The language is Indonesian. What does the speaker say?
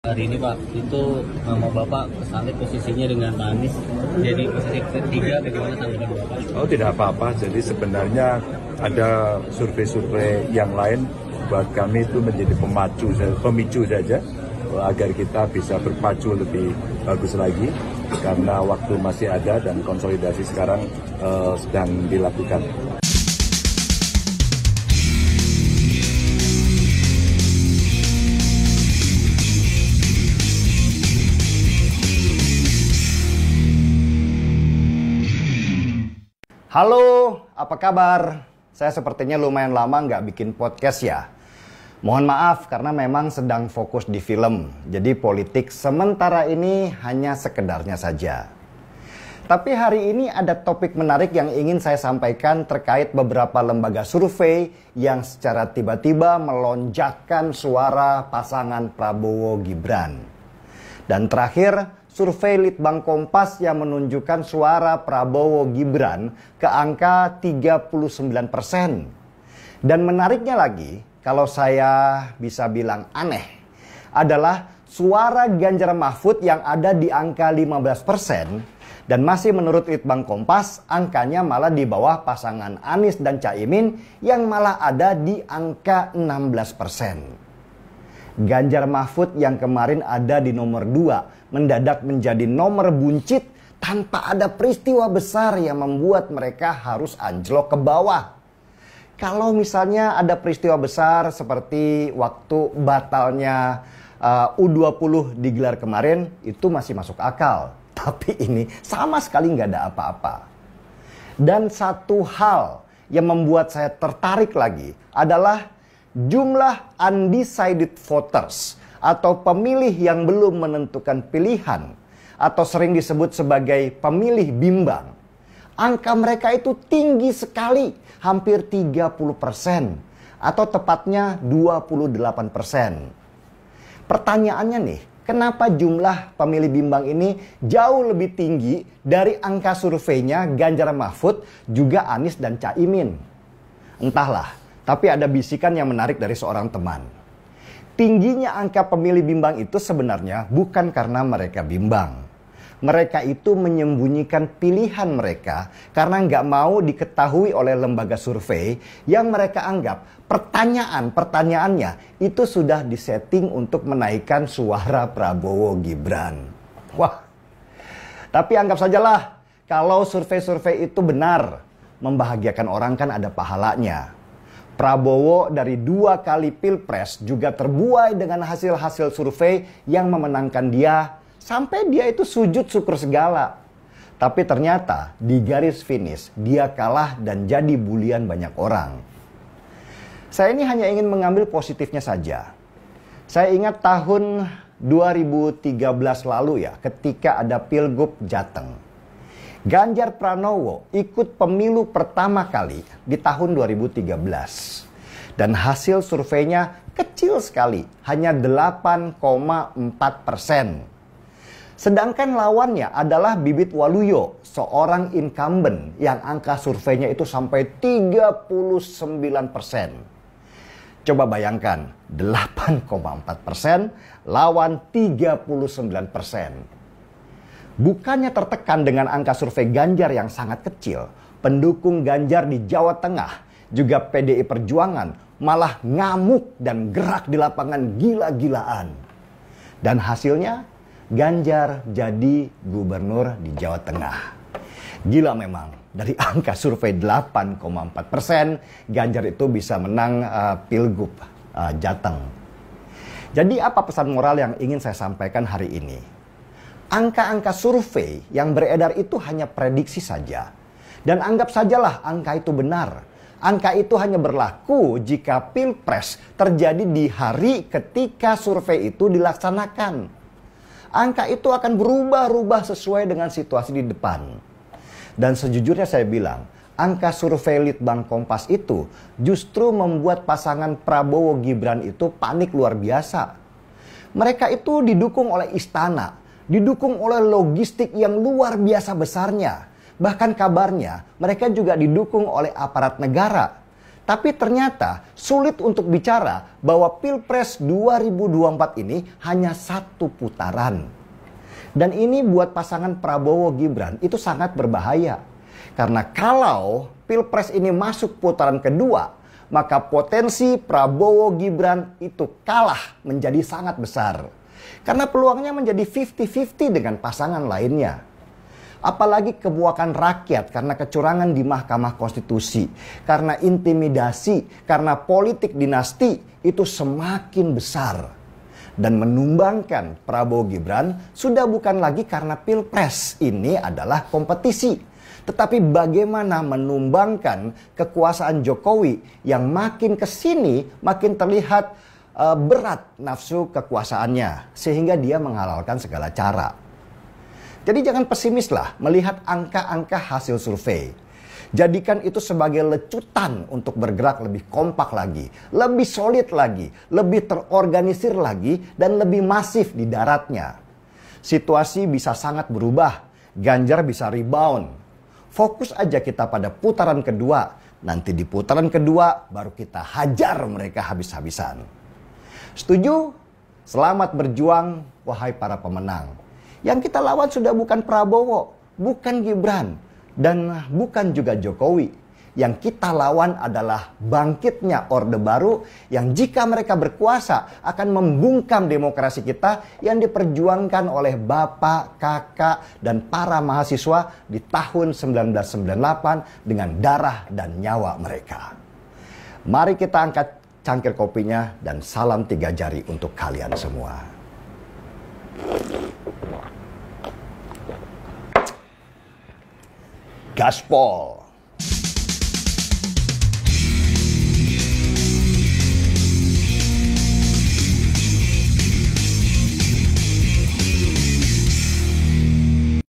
Hari ini Pak, itu nama Bapak kesalip posisinya dengan Pak Anies jadi posisi ketiga, bagaimana tanggapan Bapak? Oh, tidak apa-apa. Jadi sebenarnya ada survei-survei yang lain buat kami itu menjadi pemicu saja agar kita bisa berpacu lebih bagus lagi karena waktu masih ada dan konsolidasi sekarang sedang dilakukan. Halo, apa kabar? Saya sepertinya lumayan lama nggak bikin podcast ya. Mohon maaf karena memang sedang fokus di film. Jadi politik sementara ini hanya sekedarnya saja. Tapi hari ini ada topik menarik yang ingin saya sampaikan terkait beberapa lembaga survei yang secara tiba-tiba melonjakkan suara pasangan Prabowo Gibran. Dan terakhir, survei Litbang Kompas yang menunjukkan suara Prabowo Gibran ke angka 39%. Dan menariknya lagi, kalau saya bisa bilang aneh, adalah suara Ganjar Mahfud yang ada di angka 15%. Dan masih menurut Litbang Kompas, angkanya malah di bawah pasangan Anies dan Caimin yang malah ada di angka 16%. Ganjar Mahfud yang kemarin ada di nomor 2 mendadak menjadi nomor buncit tanpa ada peristiwa besar yang membuat mereka harus anjlok ke bawah. Kalau misalnya ada peristiwa besar seperti waktu batalnya U20 digelar kemarin, itu masih masuk akal. Tapi ini sama sekali nggak ada apa-apa. Dan satu hal yang membuat saya tertarik lagi adalah jumlah undecided voters atau pemilih yang belum menentukan pilihan atau sering disebut sebagai pemilih bimbang. Angka mereka itu tinggi sekali, hampir 30% atau tepatnya 28%. Pertanyaannya nih, kenapa jumlah pemilih bimbang ini jauh lebih tinggi dari angka surveinya Ganjar Mahfud juga Anies dan Caimin? Entahlah. Tapi ada bisikan yang menarik dari seorang teman. Tingginya angka pemilih bimbang itu sebenarnya bukan karena mereka bimbang. Mereka itu menyembunyikan pilihan mereka karena nggak mau diketahui oleh lembaga survei yang mereka anggap pertanyaannya itu sudah disetting untuk menaikkan suara Prabowo Gibran. Wah, tapi anggap sajalah kalau survei-survei itu benar, membahagiakan orang kan ada pahalanya. Prabowo dari 2 kali pilpres juga terbuai dengan hasil-hasil survei yang memenangkan dia sampai dia itu sujud syukur segala. Tapi ternyata di garis finish dia kalah dan jadi bulian banyak orang. Saya ini hanya ingin mengambil positifnya saja. Saya ingat tahun 2013 lalu ya, ketika ada Pilgub Jateng. Ganjar Pranowo ikut pemilu pertama kali di tahun 2013. Dan hasil surveinya kecil sekali, hanya 8,4%. Sedangkan lawannya adalah Bibit Waluyo, seorang incumbent yang angka surveinya itu sampai 39%. Coba bayangkan, 8,4% lawan 39%. Bukannya tertekan dengan angka survei Ganjar yang sangat kecil, pendukung Ganjar di Jawa Tengah, juga PDI Perjuangan, malah ngamuk dan gerak di lapangan gila-gilaan. Dan hasilnya, Ganjar jadi gubernur di Jawa Tengah. Gila memang, dari angka survei 8,4%, Ganjar itu bisa menang Pilgub Jateng. Jadi apa pesan moral yang ingin saya sampaikan hari ini? Angka-angka survei yang beredar itu hanya prediksi saja. Dan anggap sajalah angka itu benar. Angka itu hanya berlaku jika pilpres terjadi di hari ketika survei itu dilaksanakan. Angka itu akan berubah-ubah sesuai dengan situasi di depan. Dan sejujurnya saya bilang, angka survei Litbang Kompas itu justru membuat pasangan Prabowo Gibran itu panik luar biasa. Mereka itu didukung oleh istana, didukung oleh logistik yang luar biasa besarnya. Bahkan kabarnya mereka juga didukung oleh aparat negara. Tapi ternyata sulit untuk bicara bahwa Pilpres 2024 ini hanya satu putaran. Dan ini buat pasangan Prabowo Gibran itu sangat berbahaya. Karena kalau Pilpres ini masuk putaran kedua, maka potensi Prabowo Gibran itu kalah menjadi sangat besar. Karena peluangnya menjadi 50-50 dengan pasangan lainnya. Apalagi kebuakan rakyat karena kecurangan di Mahkamah Konstitusi, karena intimidasi, karena politik dinasti itu semakin besar. Dan menumbangkan Prabowo Gibran sudah bukan lagi karena Pilpres ini adalah kompetisi. Tetapi bagaimana menumbangkan kekuasaan Jokowi yang makin kesini makin terlihat berat nafsu kekuasaannya. Sehingga dia menghalalkan segala cara. Jadi jangan pesimis lah melihat angka-angka hasil survei. Jadikan itu sebagai lecutan untuk bergerak lebih kompak lagi, lebih solid lagi, lebih terorganisir lagi, dan lebih masif di daratnya. Situasi bisa sangat berubah, Ganjar bisa rebound. Fokus aja kita pada putaran kedua, nanti di putaran kedua baru kita hajar mereka habis-habisan. Setuju? Selamat berjuang, wahai para pemenang. Yang kita lawan sudah bukan Prabowo, bukan Gibran, dan bukan juga Jokowi. Yang kita lawan adalah bangkitnya Orde Baru yang jika mereka berkuasa akan membungkam demokrasi kita yang diperjuangkan oleh bapak, kakak, dan para mahasiswa di tahun 1998 dengan darah dan nyawa mereka. Mari kita angkat cangkir kopinya dan salam 3 jari untuk kalian semua. Gaspol.